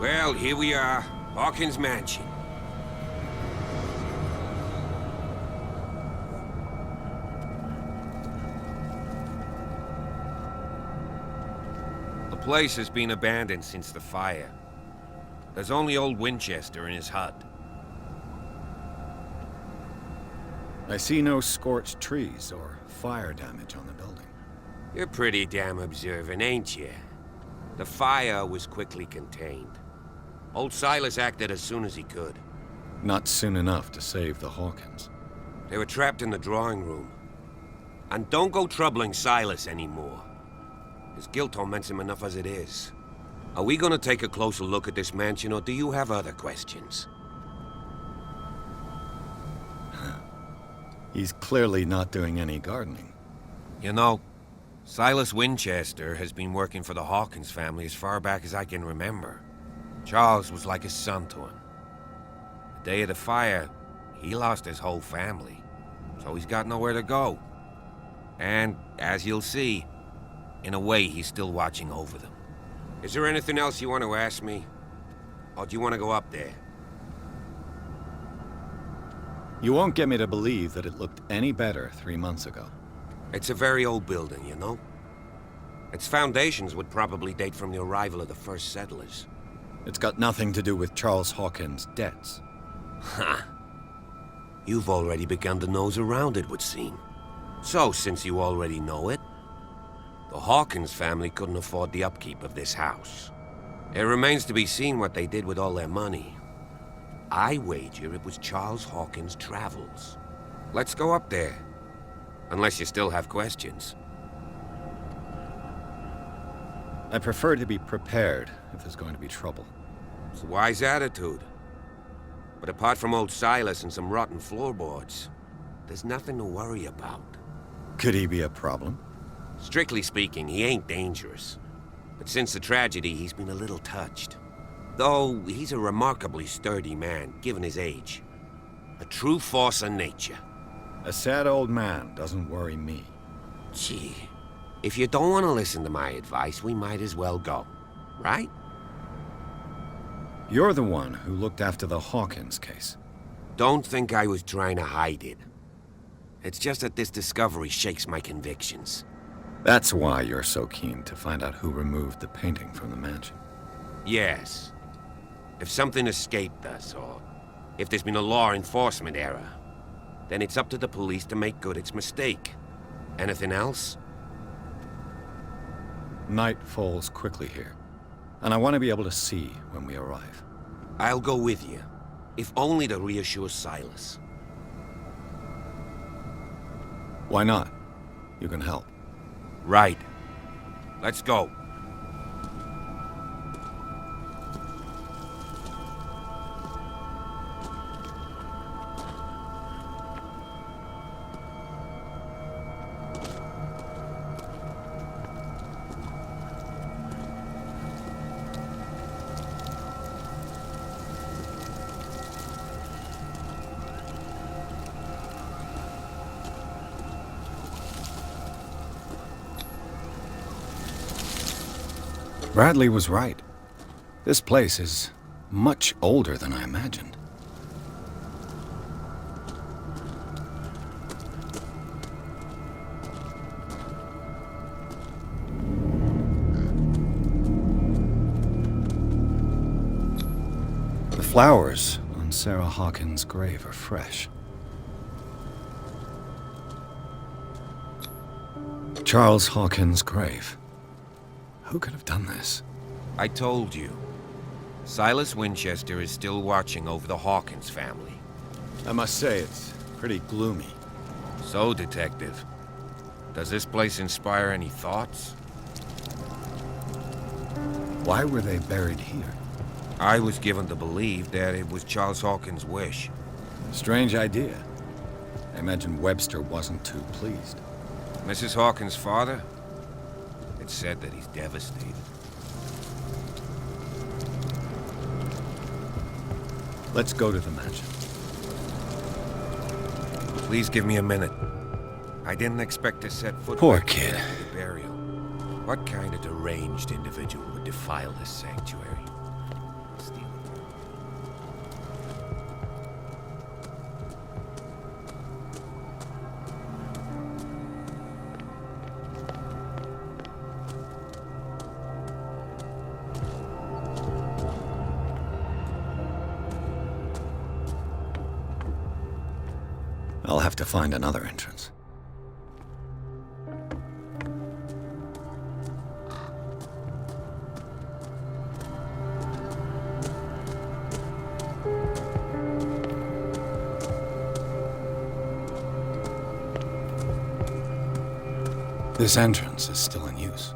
Well, here we are. Hawkins Mansion. The place has been abandoned since the fire. There's only old Winchester in his hut. I see no scorched trees or fire damage on the building. You're pretty damn observant, ain't you? The fire was quickly contained. Old Silas acted as soon as he could. Not soon enough to save the Hawkins. They were trapped in the drawing room. And don't go troubling Silas anymore. His guilt torments him enough as it is. Are we gonna take a closer look at this mansion, or do you have other questions? He's clearly not doing any gardening. You know, Silas Winchester has been working for the Hawkins family as far back as I can remember. Charles was like a son to him. The day of the fire, he lost his whole family, so he's got nowhere to go. And, as you'll see, in a way, he's still watching over them. Is there anything else you want to ask me? Or do you want to go up there? You won't get me to believe that it looked any better 3 months ago. It's a very old building, you know? Its foundations would probably date from the arrival of the first settlers. It's got nothing to do with Charles Hawkins' debts. Ha! You've already begun to nose around it, would seem. So, since you already know it, the Hawkins family couldn't afford the upkeep of this house. It remains to be seen what they did with all their money. I wager it was Charles Hawkins' travels. Let's go up there. Unless you still have questions. I prefer to be prepared if there's going to be trouble. It's a wise attitude. But apart from old Silas and some rotten floorboards, there's nothing to worry about. Could he be a problem? Strictly speaking, he ain't dangerous. But since the tragedy, he's been a little touched. Though, he's a remarkably sturdy man, given his age. A true force of nature. A sad old man doesn't worry me. Gee, if you don't want to listen to my advice, we might as well go. Right? You're the one who looked after the Hawkins case. Don't think I was trying to hide it. It's just that this discovery shakes my convictions. That's why you're so keen to find out who removed the painting from the mansion. Yes. If something escaped us, or if there's been a law enforcement error, then it's up to the police to make good its mistake. Anything else? Night falls quickly here, and I want to be able to see when we arrive. I'll go with you, if only to reassure Silas. Why not? You can help. Right. Let's go. Bradley was right. This place is much older than I imagined. The flowers on Sarah Hawkins' grave are fresh. Charles Hawkins' grave. Who could have done this? I told you. Silas Winchester is still watching over the Hawkins family. I must say, it's pretty gloomy. So, Detective, does this place inspire any thoughts? Why were they buried here? I was given to believe that it was Charles Hawkins' wish. Strange idea. I imagine Webster wasn't too pleased. Mrs. Hawkins' father? It's said that he's devastated. Let's go to the mansion. Please give me a minute. I didn't expect to set foot Poor back kid. there for the burial. What kind of deranged individual would defile this sanctuary? I'll have to find another entrance. This entrance is still in use.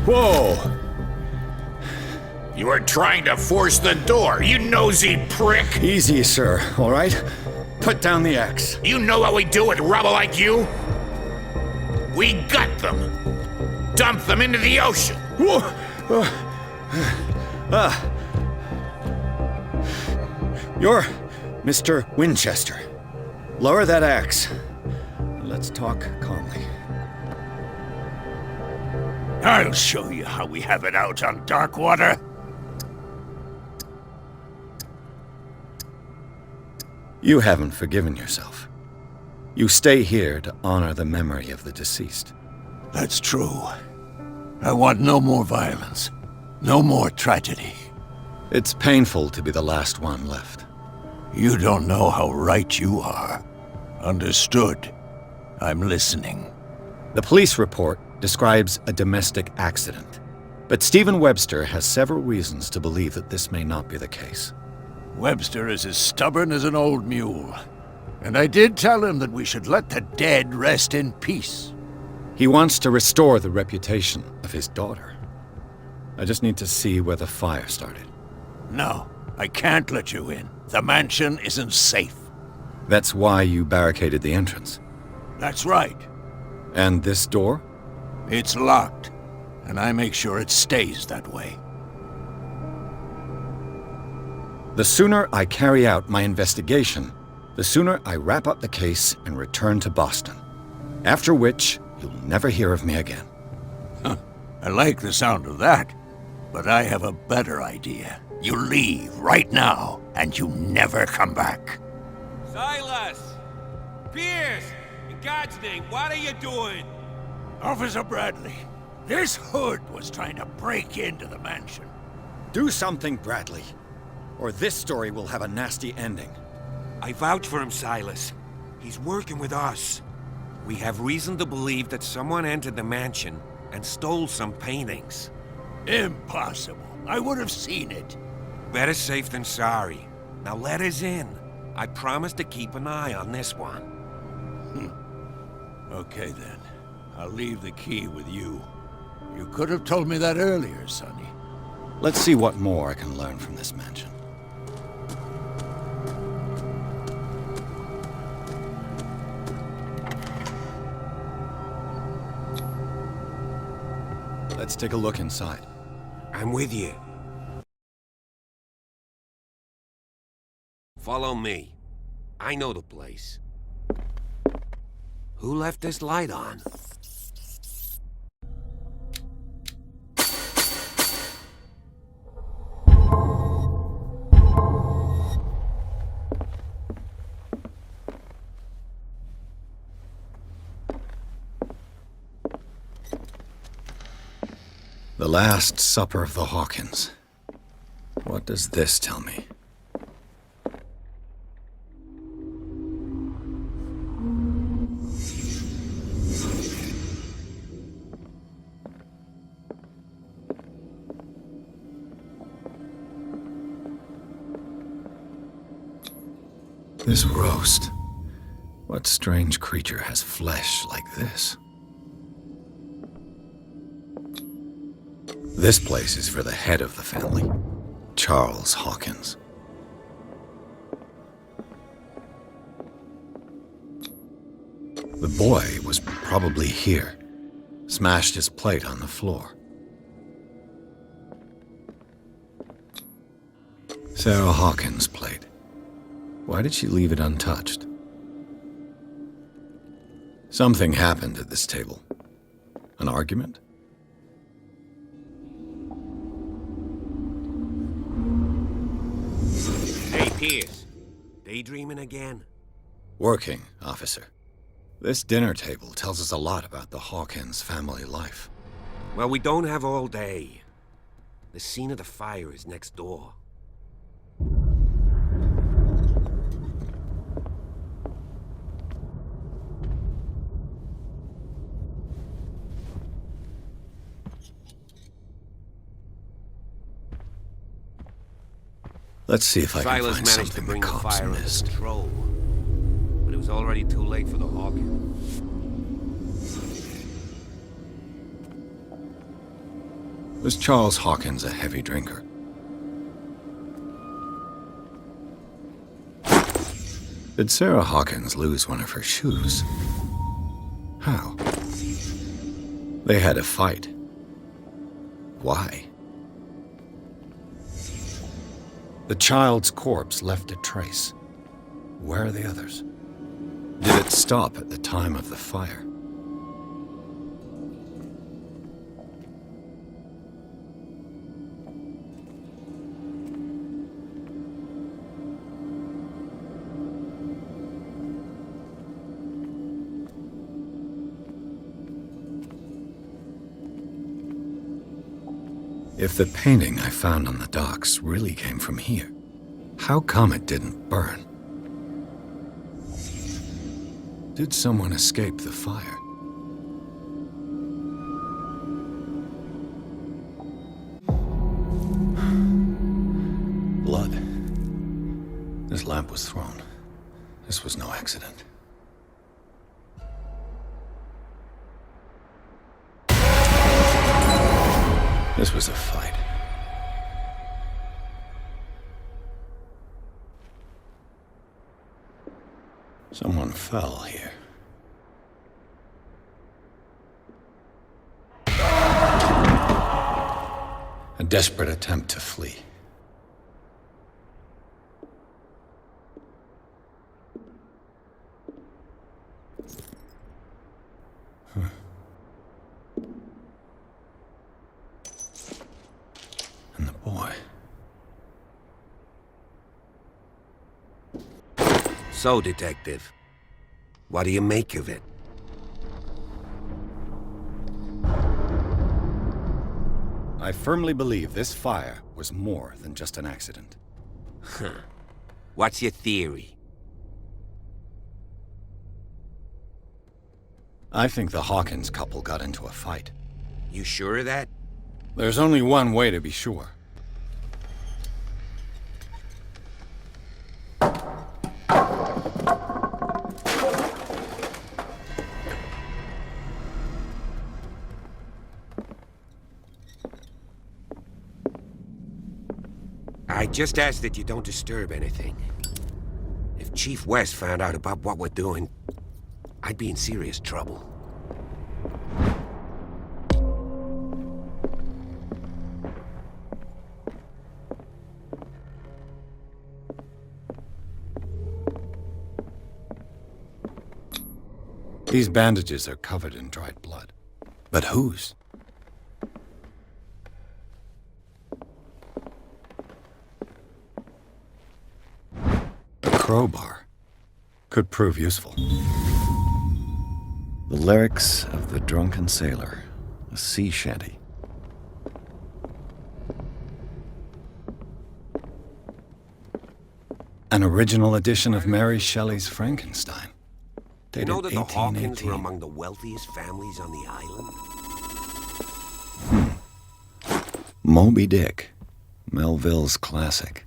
Whoa! You were trying to force the door, you nosy prick! Easy, sir, all right? Put down the axe. You know what we do with rubble like you? We gut them. Dump them into the ocean. You're Mr. Winchester. Lower that axe. Let's talk calmly. I'll show you how we have it out on Darkwater. You haven't forgiven yourself. You stay here to honor the memory of the deceased. That's true. I want no more violence. No more tragedy. It's painful to be the last one left. You don't know how right you are. Understood. I'm listening. The police report describes a domestic accident, but Stephen Webster has several reasons to believe that this may not be the case. Webster is as stubborn as an old mule. And I did tell him that we should let the dead rest in peace. He wants to restore the reputation of his daughter. I just need to see where the fire started. No, I can't let you in. The mansion isn't safe. That's why you barricaded the entrance. That's right. And this door? It's locked, and I make sure it stays that way. The sooner I carry out my investigation, the sooner I wrap up the case and return to Boston. After which, you'll never hear of me again. I like the sound of that, but I have a better idea. You leave right now, and you never come back. Silas! Pierce! In God's name, what are you doing? Officer Bradley, this hood was trying to break into the mansion. Do something, Bradley, or this story will have a nasty ending. I vouch for him, Silas. He's working with us. We have reason to believe that someone entered the mansion and stole some paintings. Impossible. I would have seen it. Better safe than sorry. Now let us in. I promise to keep an eye on this one. Okay then. I'll leave the key with you. You could have told me that earlier, Sonny. Let's see what more I can learn from this mansion. Let's take a look inside. I'm with you. Follow me. I know the place. Who left this light on? The Last Supper of the Hawkins. What does this tell me? This roast. What strange creature has flesh like this? This place is for the head of the family, Charles Hawkins. The boy was probably here, smashed his plate on the floor. Sarah Hawkins' plate. Why did she leave it untouched? Something happened at this table. An argument? Hey, Pierce. Daydreaming again? Working, officer. This dinner table tells us a lot about the Hawkins family life. Well, we don't have all day. The scene of the fire is next door. Let's see if I can Silas find managed to something bring the the cops fire under missed. control, but it was already too late for the Hawkins. Was Charles Hawkins a heavy drinker? Did Sarah Hawkins lose one of her shoes? How? They had a fight. Why? The child's corpse left a trace. Where are the others? Did it stop at the time of the fire? If the painting I found on the docks really came from here, how come it didn't burn? Did someone escape the fire? Blood. This lamp was thrown. This was no accident. This was a fight. Someone fell here. A desperate attempt to flee. And the boy. So, Detective, what do you make of it? I firmly believe this fire was more than just an accident. What's your theory? I think the Hawkins couple got into a fight. You sure of that? There's only one way to be sure. I just ask that you don't disturb anything. If Chief West found out about what we're doing, I'd be in serious trouble. These bandages are covered in dried blood. But whose? A crowbar could prove useful. The lyrics of the drunken sailor, a sea shanty. An original edition of Mary Shelley's Frankenstein. You know that the Hawkins 1818. were among the wealthiest families on the island? Moby Dick, Melville's classic.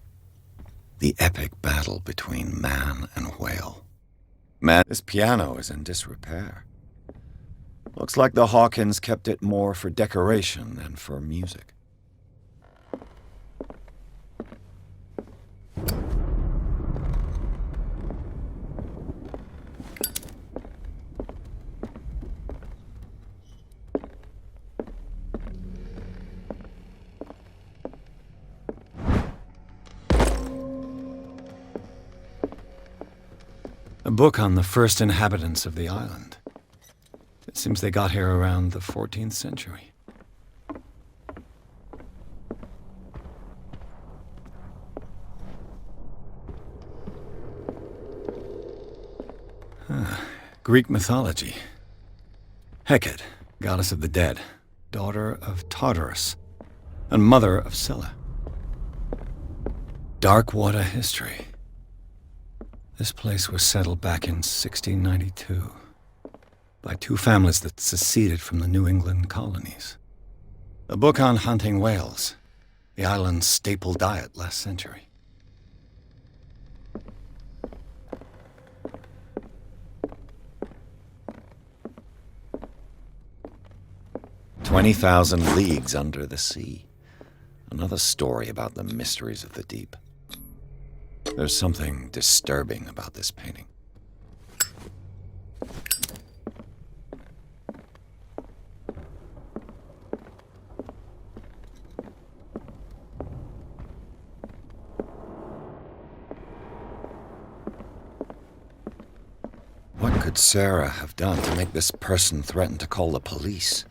The epic battle between man and whale. This piano is in disrepair. Looks like the Hawkins kept it more for decoration than for music. A book on the first inhabitants of the island. It seems they got here around the 14th century. Greek mythology. Hecate, goddess of the dead, daughter of Tartarus. and mother of Scylla. Darkwater history. This place was settled back in 1692 by two families that seceded from the New England colonies. A book on hunting whales, the island's staple diet last century. 20,000 leagues under the sea. Another story about the mysteries of the deep. There's something disturbing about this painting. What could Sarah have done to make this person threaten to call the police?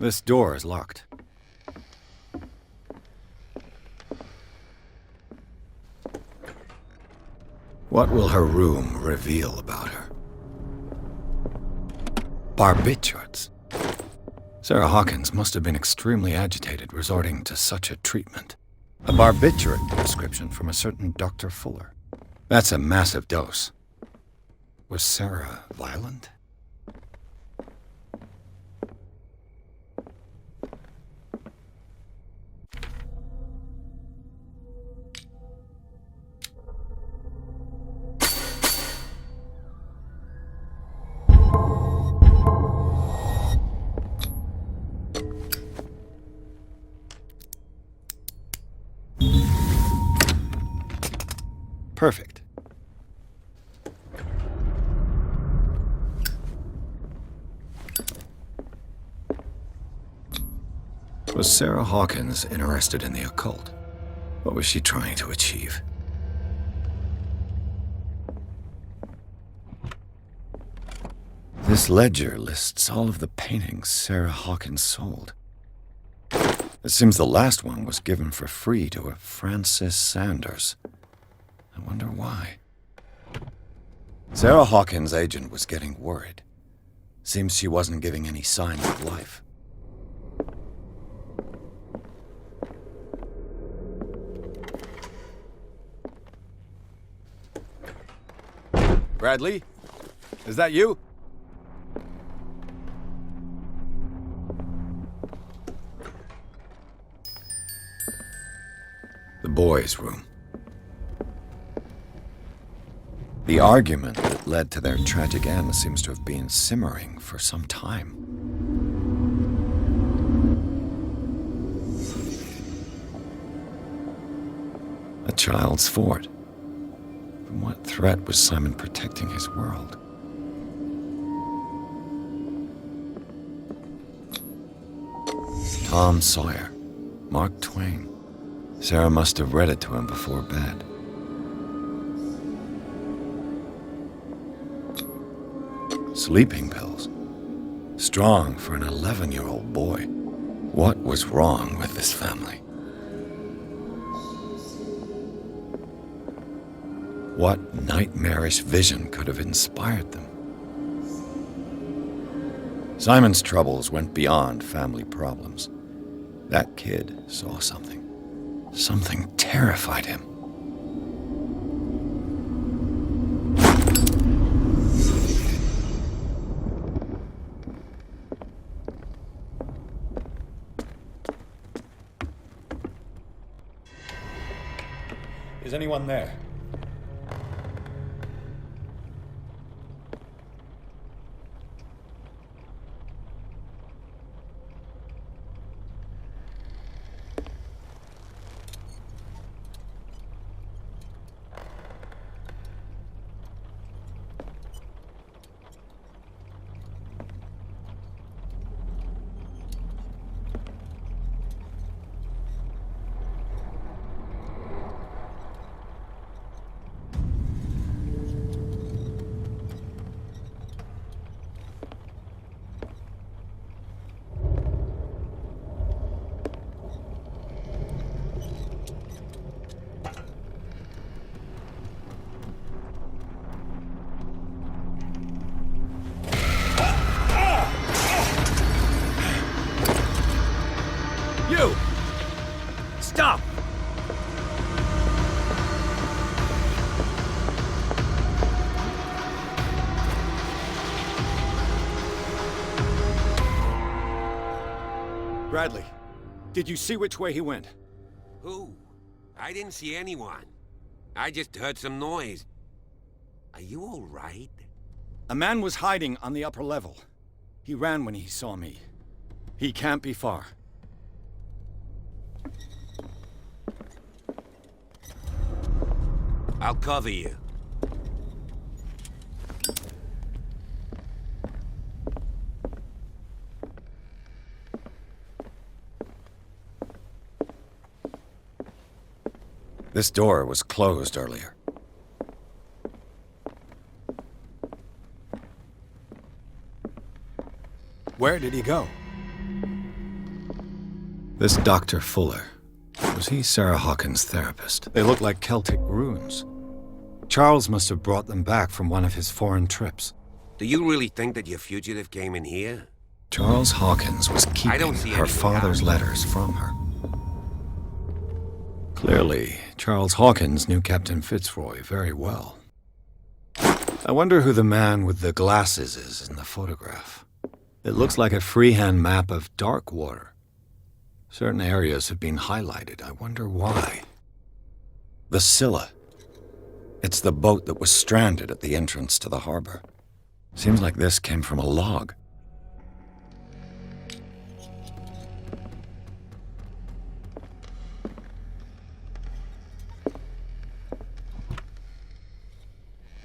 This door is locked. What will her room reveal about her? Barbiturates. Sarah Hawkins must have been extremely agitated resorting to such a treatment. A barbiturate prescription from a certain Dr. Fuller. That's a massive dose. Was Sarah violent? Perfect. Was Sarah Hawkins interested in the occult? What was she trying to achieve? This ledger lists all of the paintings Sarah Hawkins sold. It seems the last one was given for free to a Francis Sanders. I wonder why. Sarah Hawkins' agent was getting worried. Seems she wasn't giving any signs of life. Bradley? Is that you? The boys' room. The argument that led to their tragic end seems to have been simmering for some time. A child's fort. From what threat was Simon protecting his world? Tom Sawyer, Mark Twain. Sarah must have read it to him before bed. Sleeping pills. Strong for an 11-year-old boy. What was wrong with this family? What nightmarish vision could have inspired them? Simon's troubles went beyond family problems. That kid saw something. Something terrified him. Is anyone there? Bradley, did you see which way he went? Who? I didn't see anyone. I just heard some noise. Are you all right? A man was hiding on the upper level. He ran when he saw me. He can't be far. I'll cover you. This door was closed earlier. Where did he go? This Dr. Fuller. Was he Sarah Hawkins' therapist? They look like Celtic runes. Charles must have brought them back from one of his foreign trips. Do you really think that your fugitive came in here? Charles Hawkins was keeping her father's letters from her. Clearly, Charles Hawkins knew Captain Fitzroy very well. I wonder who the man with the glasses is in the photograph. It looks like a freehand map of dark water. Certain areas have been highlighted. I wonder why. The Scylla. It's the boat that was stranded at the entrance to the harbor. Seems like this came from a log.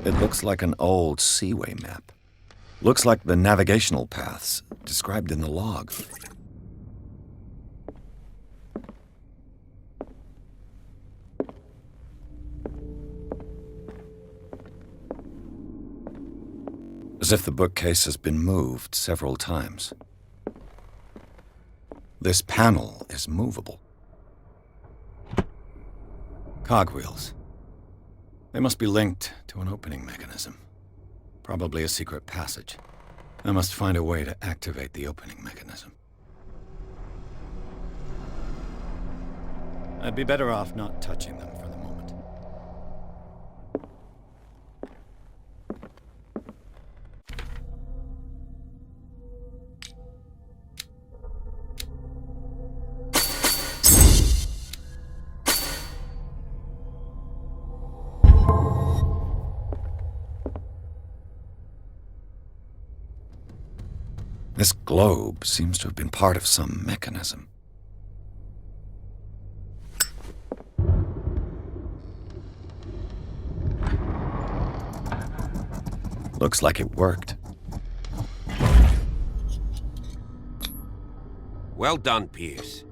It looks like an old seaway map. Looks like the navigational paths described in the log. As if the bookcase has been moved several times. This panel is movable. Cogwheels. They must be linked to an opening mechanism. Probably a secret passage. I must find a way to activate the opening mechanism. I'd be better off not touching them for the moment. This globe seems to have been part of some mechanism. Looks like it worked. Well done, Pierce.